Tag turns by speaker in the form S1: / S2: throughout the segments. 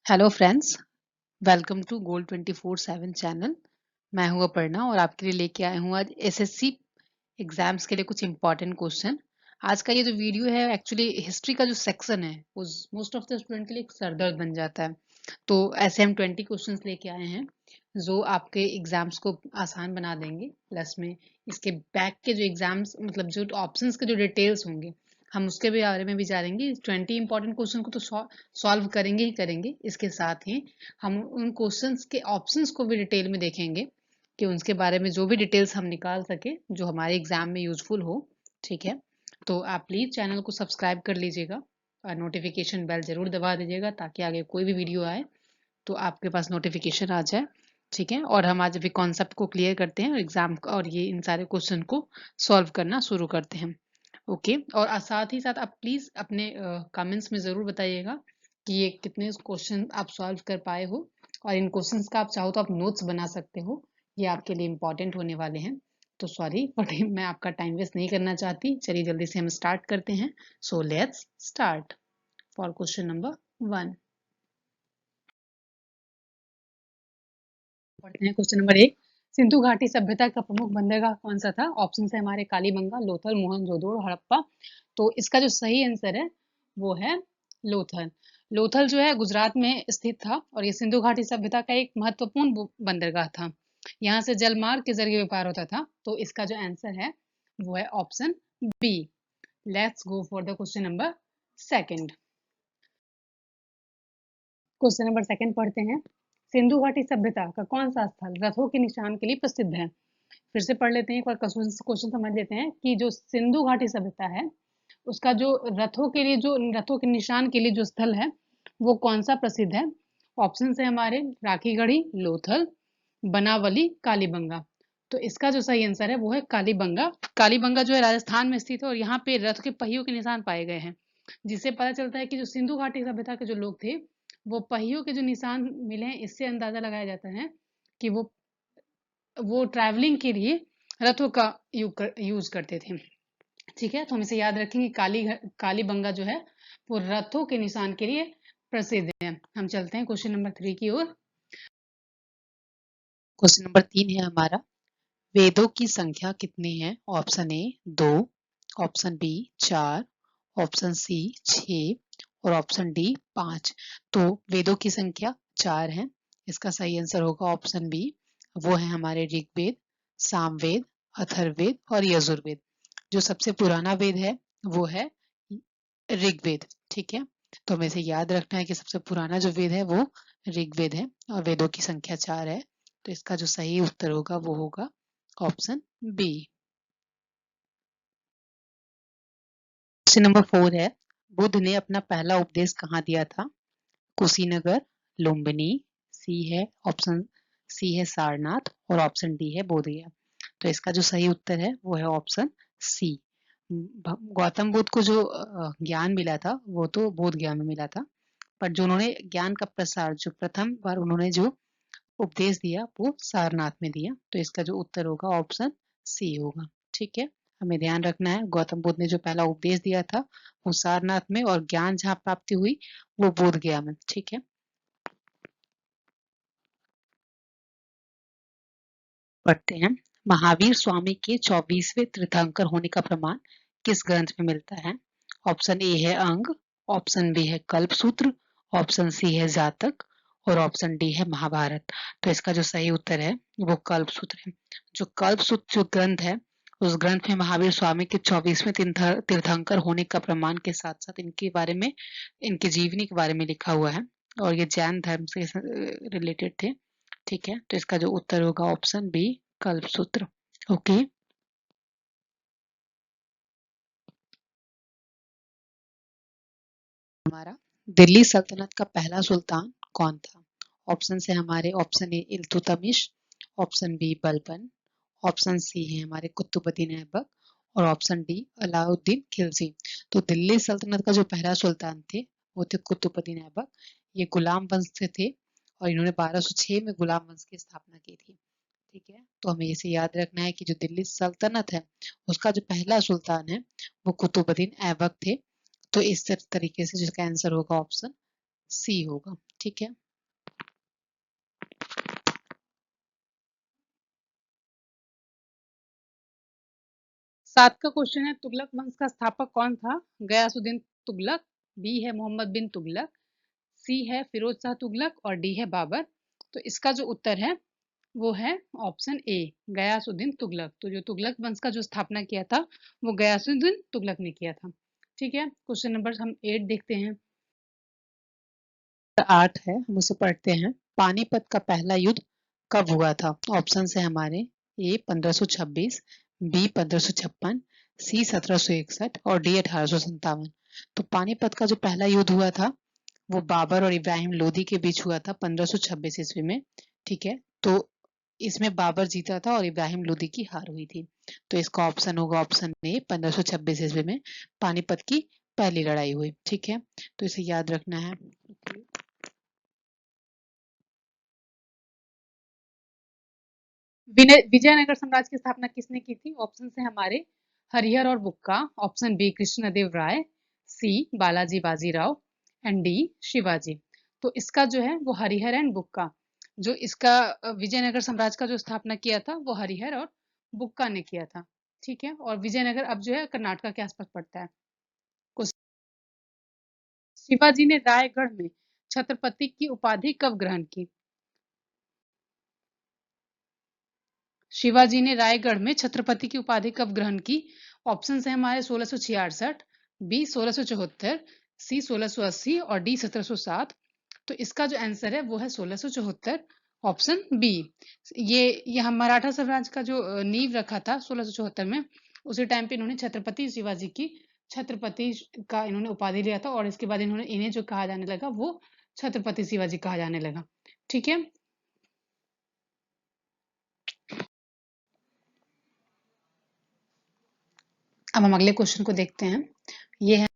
S1: Hello friends, welcome to gold 24/7 channel. मैं हूं अपर्णा और आपके लिए लेके आए हूं आज एसएससी एग्जाम्स के लिए कुछ इंपॉर्टेंट क्वेश्चन। आज का ये जो वीडियो है एक्चुअली हिस्ट्री का जो सेक्शन है वो मोस्ट ऑफ द स्टूडेंट के लिए एक सरदर्द बन जाता है। तो ऐसे हम 20 क्वेश्चंस लेके आए हैं जो आपके एग्जाम्स को आसान बना देंगे। प्लस में इसके बैक के जो एग्जाम्स मतलब जो ऑप्शंस के जो डिटेल्स होंगे हम उसके भी बारे में भी जानेंगे। 20 इंपॉर्टेंट क्वेश्चन को तो सॉल्व करेंगे ही करेंगे, इसके साथ ही हम उन क्वेश्चंस के ऑप्शंस को भी डिटेल में देखेंगे कि उनके बारे में जो भी डिटेल्स हम निकाल सके जो हमारे एग्जाम में यूजफुल हो। ठीक है, तो आप प्लीज चैनल को सब्सक्राइब कर लीजिएगा और नोटिफिकेशन बेल जरूर दबा दीजिएगा ताकि आगे कोई भी वीडियो आए तो आपके पास नोटिफिकेशन आ जाए। ठीक है, और हम आज अभी कॉन्सेप्ट को क्लियर करते हैं एग्जाम और ये इन सारे क्वेश्चन को सॉल्व करना शुरू करते हैं। ओके, और साथ ही साथ आप प्लीज अपने कमेंट्स में जरूर बताइएगा कि ये कितने क्वेश्चन आप सॉल्व कर पाए हो, और इन क्वेश्चंस का आप चाहो तो आप नोट्स बना सकते हो, ये आपके लिए इम्पोर्टेंट होने वाले हैं। तो सॉरी बट मैं आपका टाइम वेस्ट नहीं करना चाहती, चलिए जल्दी से हम स्टार्ट करते हैं। So let's start for question number 1। पढ़ते हैं क्वेश्चन नंबर 1। सिंधु घाटी सभ्यता का प्रमुख बंदरगाह कौन सा था? ऑप्शन है हमारे कालीबंगा, लोथल, मोहनजोदड़ो, हड़प्पा। तो इसका जो सही आंसर है वो है लोथल। लोथल जो है गुजरात में स्थित था और ये सिंधु घाटी सभ्यता का एक महत्वपूर्ण बंदरगाह था। यहाँ से जलमार्ग के जरिए व्यापार होता था। तो इसका जो आंसर है वो है option B. Let's go for the question number second. Question number second पढ़ते हैं। सिंधु घाटी सभ्यता का कौन सा स्थल रथों के निशान के लिए प्रसिद्ध है? फिर से पढ़ लेते हैं, एक बार क्वेश्चन समझ लेते हैं कि जो सिंधु घाटी सभ्यता है उसका जो रथों के निशान के लिए जो स्थल है वो कौन सा प्रसिद्ध है? ऑप्शन है हमारे राखीगढ़ी, लोथल, बनावली, कालीबंगा। तो इसका जो सही आंसर है वो है कालीबंगा। कालीबंगा जो है राजस्थान में स्थित है और यहाँ पे रथ के पहियों के निशान पाए गए हैं, जिससे पता चलता है कि जो सिंधु घाटी सभ्यता के जो लोग थे वो पहियों के जो निशान मिले हैं, इससे अंदाजा लगाया जाता है कि वो ट्रैवलिंग के लिए रथों का यूज करते थे। ठीक है, तो हम इसे याद रखेंगे। कालीबंगा जो है वो रथों के निशान के लिए प्रसिद्ध है। हम चलते हैं क्वेश्चन नंबर 3 की ओर। क्वेश्चन नंबर 3 है हमारा, वेदों की संख्या कितनी है? Option A 2, option B 4, option C 6 और ऑप्शन डी 5। तो वेदों की संख्या 4 है। इसका सही आंसर होगा ऑप्शन बी, वो है हमारे ऋग्वेद, सामवेद, अथर्ववेद और यजुर्वेद। जो सबसे पुराना वेद है वो है ऋग्वेद। ठीक है, तो हमें इसे याद रखना है कि सबसे पुराना जो वेद है वो ऋग्वेद है और वेदों की संख्या 4 है। तो इसका जो सही उत्तर होगा वो होगा ऑप्शन बी। क्वेश्चन नंबर 4 है, बुद्ध ने अपना पहला उपदेश कहाँ दिया था? कुशीनगर, लुम्बिनी, सी है ऑप्शन सी है सारनाथ और ऑप्शन डी है बोधगया। तो इसका जो सही उत्तर है वो है ऑप्शन सी। गौतम बुद्ध को जो ज्ञान मिला था वो तो बोध गया में मिला था, पर जो उन्होंने ज्ञान का प्रसार जो प्रथम बार उन्होंने जो उपदेश दिया वो सारनाथ में दिया। तो इसका जो उत्तर होगा ऑप्शन सी होगा। ठीक है, हमें ध्यान रखना है गौतम बुद्ध ने जो पहला उपदेश दिया था वो सारनाथ में और ज्ञान जहाँ प्राप्ति हुई वो बोध गया में। ठीक है, पढ़ते हैं। महावीर स्वामी के 24वें तीर्थंकर होने का प्रमाण किस ग्रंथ में मिलता है? ऑप्शन ए है अंग, ऑप्शन बी है कल्पसूत्र, ऑप्शन सी है जातक और ऑप्शन डी है महाभारत। तो इसका जो सही उत्तर है वो कल्पसूत्र है। जो कल्पसूत्र जो ग्रंथ है उस ग्रंथ में महावीर स्वामी के 24वें तीर्थंकर होने का प्रमाण के साथ साथ इनके बारे में, इनकी जीवनी के बारे में लिखा हुआ है और ये जैन धर्म से रिलेटेड थे। ठीक है, तो इसका जो उत्तर होगा ऑप्शन बी कल्पसूत्र। ओके, हमारा दिल्ली सल्तनत का पहला सुल्तान कौन था? ऑप्शन है हमारे option A Iltutmish, option B Balban, option C है हमारे कुतुबुद्दीन ऐबक और ऑप्शन डी अलाउद्दीन खिलजी। तो दिल्ली सल्तनत का जो पहला सुल्तान थे वो थे कुतुबुद्दीन ऐबक। ये गुलाम वंश से थे और इन्होंने 1206 में गुलाम वंश की स्थापना की थी। ठीक है, तो हमें इसे याद रखना है कि जो दिल्ली सल्तनत है उसका जो पहला सुल्तान है वो कुतुबुद्दीन ऐबक थे। तो इस तरीके से जिसका आंसर होगा ऑप्शन सी होगा। ठीक है। 7 का क्वेश्चन है, तुगलक वंश का स्थापक कौन था? गयासुद्दीन तुगलक, बी है मोहम्मद बिन तुगलक, सी है फिरोज शाह तुगलक और डी है बाबर। तो इसका जो उत्तर है वो है ऑप्शन ए, गयासुद्दीन तुगलक। तो जो तुगलक वंश का जो स्थापना किया था वो गयासुद्दीन तुगलक ने किया था। ठीक है, क्वेश्चन नंबर हम 8 देखते हैं। 8 है, हम उसे पढ़ते हैं। पानीपत का पहला युद्ध कब हुआ था? ऑप्शन है हमारे, ए 1526, बी 1556, सी 1761 और डी 1857। तो पानीपत का जो पहला युद्ध हुआ था वो बाबर और इब्राहिम लोदी के बीच हुआ था 1526 ईस्वी में। ठीक है, तो इसमें बाबर जीता था और इब्राहिम लोदी की हार हुई थी। तो इसका ऑप्शन होगा ऑप्शन ए, 1526 ईस्वी में पानीपत की पहली लड़ाई हुई। ठीक है, तो इसे याद रखना है। विजयनगर साम्राज्य की स्थापना किसने की थी? ऑप्शन है हमारे, हरिहर और Bukka, option B Krishnadeva Raya, C Balaji Bajirao and D Shivaji. तो इसका जो है वो हरिहर एंड बुक्का, जो इसका विजयनगर साम्राज्य का जो स्थापना किया था वो हरिहर और बुक्का ने किया था। ठीक है, और विजयनगर अब जो है कर्नाटक के आसपास पड़ता है। शिवाजी ने रायगढ़ में छत्रपति की उपाधि कब ग्रहण की? शिवाजी ने रायगढ़ में छत्रपति की उपाधि कब ग्रहण की? ऑप्शन है हमारे 1666, बी 1674, सी 1680 और डी 1707। तो इसका जो आंसर है वो है 1674, ऑप्शन बी। ये हम मराठा साम्राज्य का जो नींव रखा था 1674 में, उसी टाइम पे इन्होंने छत्रपति शिवाजी की छत्रपति का इन्होंने उपाधि लिया था, और इसके बाद इन्होंने इन्हें जो कहा जाने लगा वो छत्रपति शिवाजी कहा जाने लगा। ठीक है, अब हम अगले क्वेश्चन को देखते हैं। ये है,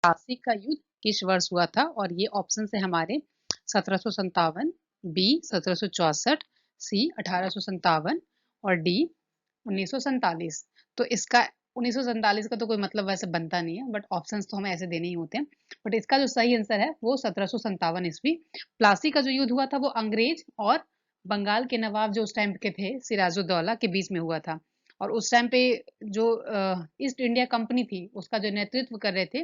S1: प्लासी का युद्ध किस वर्ष हुआ था? और ये ऑप्शन है हमारे 1757, बी 1764, सी 1857 और डी 1947। तो इसका 1947 का तो कोई मतलब वैसे बनता नहीं है, बट ऑप्शंस तो हमें ऐसे देने ही होते हैं। बट इसका जो सही आंसर है वो 1757 ईस्वी। प्लासी का जो युद्ध हुआ था वो अंग्रेज और बंगाल के नवाब जो उस टाइम के थे सिराजुद्दौला के बीच में हुआ था। और उस टाइम पे जो ईस्ट इंडिया कंपनी थी उसका जो नेतृत्व कर रहे थे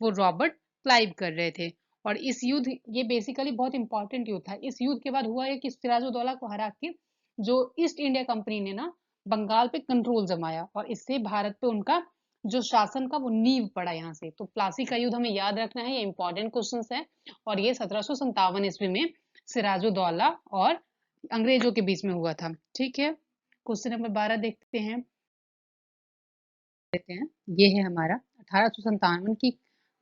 S1: वो रॉबर्ट क्लाइव कर रहे थे। और इस युद्ध, ये बेसिकली बहुत इंपॉर्टेंट युद्ध था। इस युद्ध के बाद हुआ है कि सिराजुद्दौला को हरा के जो ईस्ट इंडिया कंपनी ने ना बंगाल पे कंट्रोल जमाया, और इससे भारत पे उनका जो शासन का वो नींव पड़ा यहाँ से। तो प्लासी का युद्ध हमें याद रखना है, ये इंपॉर्टेंट क्वेश्चन है। और ये 1757 ईस्वी में सिराजुद्दौला और अंग्रेजों के बीच में हुआ था। ठीक है, क्वेश्चन नंबर 12 देखते हैं। देते हैं, ये है हमारा 1857 की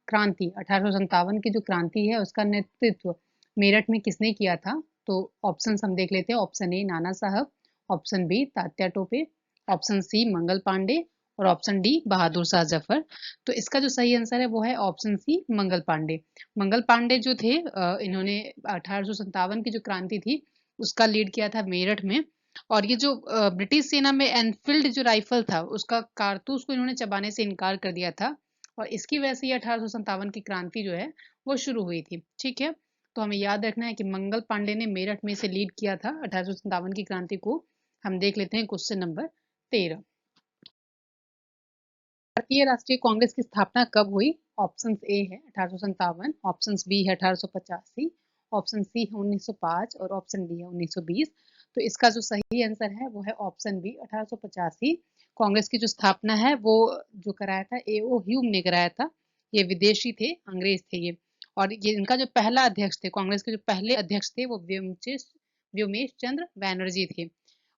S1: क्रांति। 1857 की जो क्रांति है उसका नेतृत्व मेरठ में किसने किया था? तो ऑप्शन हम देख लेते हैं। Option A Nana Sahib, option B Tatya Tope, option C Mangal Pandey और ऑप्शन डी बहादुर शाह जफर। तो इसका जो सही आंसर है वो है ऑप्शन सी मंगल पांडे। मंगल पांडे जो थे इन्होंने 1857 की जो क्रांति थी उसका लीड किया था मेरठ में। और ये जो ब्रिटिश सेना में एनफील्ड जो राइफल था उसका कारतूस को इन्होंने चबाने से इनकार कर दिया था, और इसकी वजह से ये 1857 की क्रांति जो है वो शुरू हुई थी। ठीक है, तो हमें याद रखना है कि मंगल पांडे ने मेरठ में से लीड किया था 1857 की क्रांति को। हम देख लेते हैं क्वेश्चन नंबर 13। भारतीय राष्ट्रीय कांग्रेस की स्थापना कब हुई? ऑप्शन ए है 1857, ऑप्शन बी है 1885, ऑप्शन सी है 1905 और ऑप्शन डी है 1920। तो इसका जो सही आंसर है वो है ऑप्शन बी 1885। कांग्रेस की जो स्थापना है वो जो कराया था एओ ह्यूम ने कराया था। ये विदेशी थे, अंग्रेज थे ये। और ये इनका जो पहला अध्यक्ष थे, कांग्रेस के जो पहले अध्यक्ष थे वो व्योमेश चंद्र बैनर्जी थे।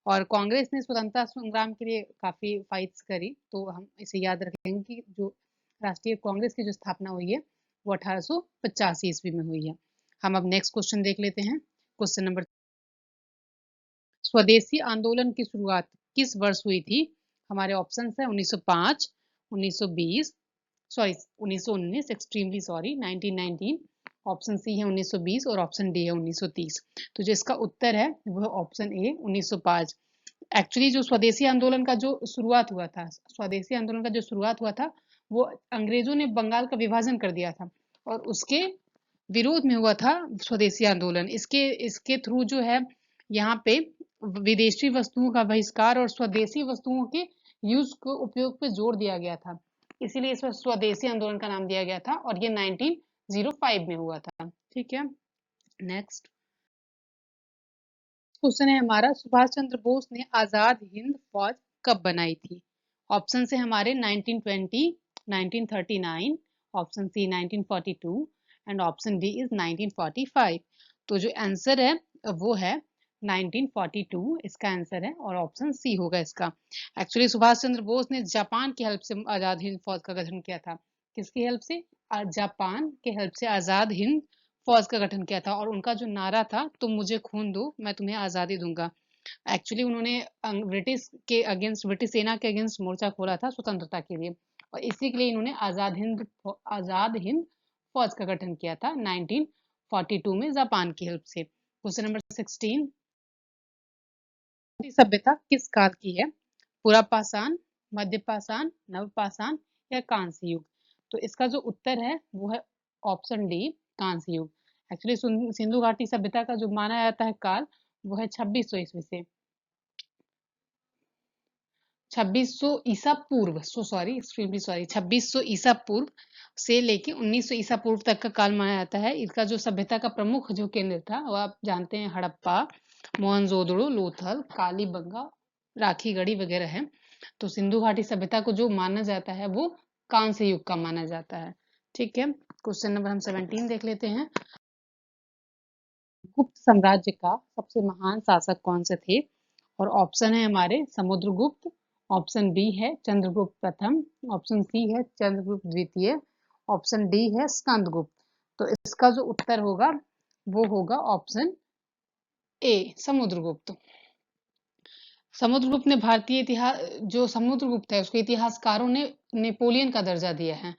S1: और कांग्रेस ने स्वतंत्रता संग्राम के लिए काफी फाइट्स करी। तो हम इसे याद रखेंगे कि जो राष्ट्रीय कांग्रेस की जो स्थापना हुई है वो 1885 ईस्वी में हुई है। हम अब नेक्स्ट क्वेश्चन देख लेते हैं। क्वेश्चन नंबर, स्वदेशी आंदोलन की शुरुआत किस वर्ष हुई थी? हमारे ऑप्शन है 1905, 1920, sorry 1919, extremely sorry 1919, option C है 1920 और ऑप्शन डी है 1930। तो जो इसका उत्तर है वह ऑप्शन ए 1905। एक्चुअली जो स्वदेशी आंदोलन का जो शुरुआत हुआ था, स्वदेशी आंदोलन का जो शुरुआत हुआ था वो अंग्रेजों ने बंगाल का विभाजन कर दिया था, और उसके विरोध में हुआ था स्वदेशी आंदोलन। इसके इसके थ्रू जो है यहाँ पे विदेशी वस्तुओं का बहिष्कार और स्वदेशी वस्तुओं के यूज को उपयोग पे जोर दिया गया था, इसीलिए इस स्वदेशी आंदोलन का नाम दिया गया था और ये 1905 में हुआ था। ठीक है, नेक्स्ट क्वेश्चन है हमारा, सुभाष चंद्र बोस ने आजाद हिंद फौज कब बनाई थी? ऑप्शन है हमारे 1920, 1939, option C 1942 and option D is 1945। तो जो आंसर है वो है 1942 इसका आंसर है और ऑप्शन सी होगा इसका। एक्चुअली सुभाष चंद्र बोस ने जापान की हेल्प से आजाद हिंद फौज का गठन किया था। किसकी हेल्प से? जापान के हेल्प से आजाद हिंद फौज का गठन किया था और उनका जो नारा था, तुम मुझे खून दो मैं तुम्हें आजादी दूंगा। एक्चुअली उन्होंने ब्रिटिश के अगेंस्ट, ब्रिटिश सेना के अगेंस्ट मोर्चा खोला था स्वतंत्रता के लिए और इसी के लिए इन्होंने आजाद हिंद फौज का गठन किया था 1942 में जापान की हेल्प से। क्वेश्चन नंबर 16, सभ्यता किस काल की है? पुरापाषाण, मध्यपाषाण, नवपाषाण या कांस्य युग? तो इसका जो उत्तर है वो है ऑप्शन डी, कांस्य युग। एक्चुअली सिंधु घाटी सभ्यता का जो माना जाता है काल वो है 2600 ईस्वी से 2600 ईसा पूर्व, सॉरी एक्सट्रीमली सॉरी, 2600 ईसा पूर्व से लेके 1900 ईसा पूर्व तक का काल माना जाता है। इसका जो सभ्यता का प्रमुख जो केंद्र था वो आप जानते हैं हड़प्पा, मोहनजोदड़ो, लोथल, कालीबंगा, राखीगढ़ी वगैरह है। तो सिंधु घाटी सभ्यता को जो माना जाता है वो कांस्य युग का माना जाता है। ठीक है, क्वेश्चन नंबर हम 17 देख लेते हैं। गुप्त साम्राज्य का सबसे महान शासक कौन से थे? और ऑप्शन है हमारे समुद्रगुप्त, ऑप्शन बी है चंद्रगुप्त प्रथम, ऑप्शन सी है चंद्रगुप्त द्वितीय, ऑप्शन डी है स्कंदगुप्त। तो इसका जो उत्तर होगा वो होगा ऑप्शन ए, समुद्रगुप्त। समुद्रगुप्त ने भारतीय इतिहास, जो समुद्रगुप्त है उसके इतिहासकारों ने नेपोलियन का दर्जा दिया है।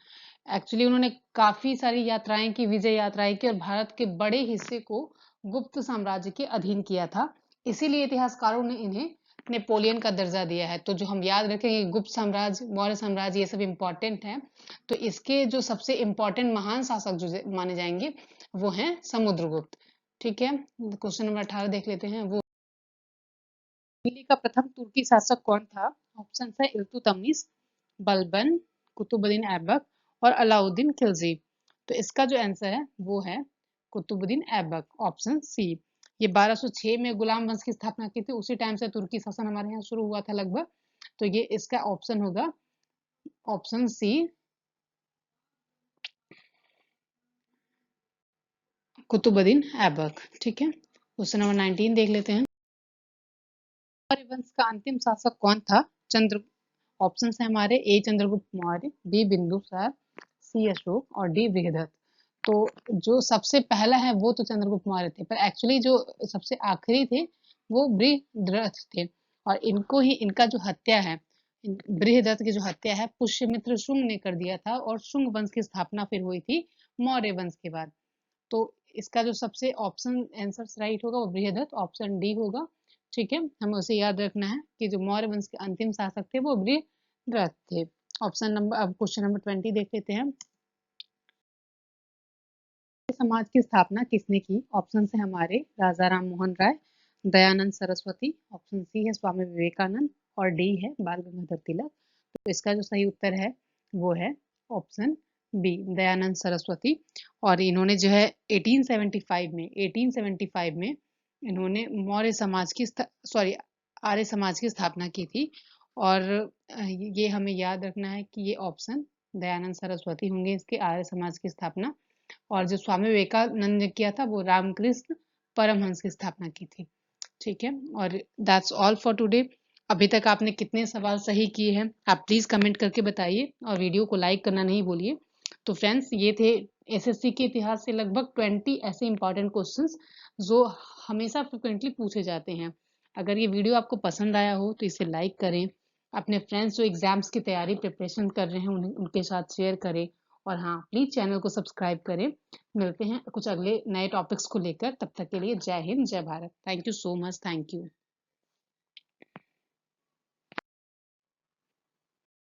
S1: एक्चुअली उन्होंने काफी सारी यात्राएं की, विजय यात्राएं की और भारत के बड़े हिस्से को गुप्त साम्राज्य के अधीन किया था, इसीलिए इतिहासकारों ने इन्हें नेपोलियन का दर्जा दिया है। तो जो हम याद रखेंगे गुप्त साम्राज्य, मौर्य साम्राज्य, ये सब इम्पोर्टेंट है। तो इसके जो सबसे इम्पोर्टेंट महान शासक जो माने जाएंगे वो हैं समुद्रगुप्त। ठीक है, क्वेश्चन नंबर 18 देख लेते हैं। वो दिल्ली का प्रथम तुर्की शासक कौन था? ऑप्शन है इल्तुतमिश, बलबन, कुतुबुद्दीन ऐबक और अलाउद्दीन खिलजी। तो इसका जो आंसर है वो है कुतुबुद्दीन ऐबक, ऑप्शन सी। ये 1206 में गुलाम वंश की स्थापना की थी, उसी टाइम से तुर्की शासन हमारे यहाँ शुरू हुआ था लगभग। तो ये इसका ऑप्शन होगा ऑप्शन सी, कुतुबुद्दीन ऐबक। ठीक है, क्वेश्चन नंबर 19 देख लेते हैं। मौर्य वंश का अंतिम शासक कौन था? चंद्र ऑप्शन है हमारे ए चंद्रगुप्त मौर्य, बी बिंदुसार, सी अशोक और डी बृहदत्त। तो जो सबसे पहला है वो तो चंद्रगुप्त मौर्य थे, पर एक्चुअली जो सबसे आखिरी थे वो बृहदत्त थे और इनको ही, इनका जो हत्या है, बृहदत्त की जो हत्या है पुष्यमित्र शुंग ने कर दिया था और शुंग वंश की स्थापना फिर हुई थी मौर्य वंश के बाद। तो इसका जो सबसे ऑप्शन आंसर राइट होगा वो बृहदत्त, ऑप्शन डी होगा। ठीक है, हमें उसे याद रखना है कि जो मौर्य वंश के अंतिम शासक थे वो बृहदत्त थे। ऑप्शन नंबर, अब क्वेश्चन नंबर 20 देख लेते हैं। समाज की स्थापना किसने की? ऑप्शन है हमारे राजा राम मोहन राय, दयानंद सरस्वती, ऑप्शन सी है स्वामी विवेकानंद और डी है बाल गंगाधर तिलक। तो इसका जो सही उत्तर है वो है ऑप्शन बी, दयानंद सरस्वती। और इन्होंने जो है 1875 में इन्होंने मौर्य समाज की, सॉरी, आर्य समाज की स्थापना की थी। और ये हमें याद रखना है कि ये ऑप्शन दयानंद सरस्वती होंगे इसके आर्य समाज की स्थापना। और जो स्वामी विवेकानंद ने किया था वो रामकृष्ण परमहंस की स्थापना की थी। ठीक है, और दैट्स ऑल फॉर टुडे। अभी तक आपने कितने सवाल सही किए हैं आप प्लीज कमेंट करके बताइए और वीडियो को लाइक करना नहीं भूलिए। तो फ्रेंड्स, ये थे एसएससी के इतिहास से लगभग 20 ऐसे इंपॉर्टेंट क्वेश्चंस जो हमेशा फ्रिक्वेंटली पूछे जाते हैं। अगर ये वीडियो आपको पसंद आया हो तो इसे लाइक करें, अपने फ्रेंड्स जो एग्जाम्स की तैयारी प्रिपरेशन कर रहे हैं उनके साथ शेयर करें और हाँ, प्लीज चैनल को सब्सक्राइब करें। मिलते हैं कुछ अगले नए टॉपिक्स को लेकर, तब तक के लिए जय हिंद, जय Bharat. Thank you so much, thank you.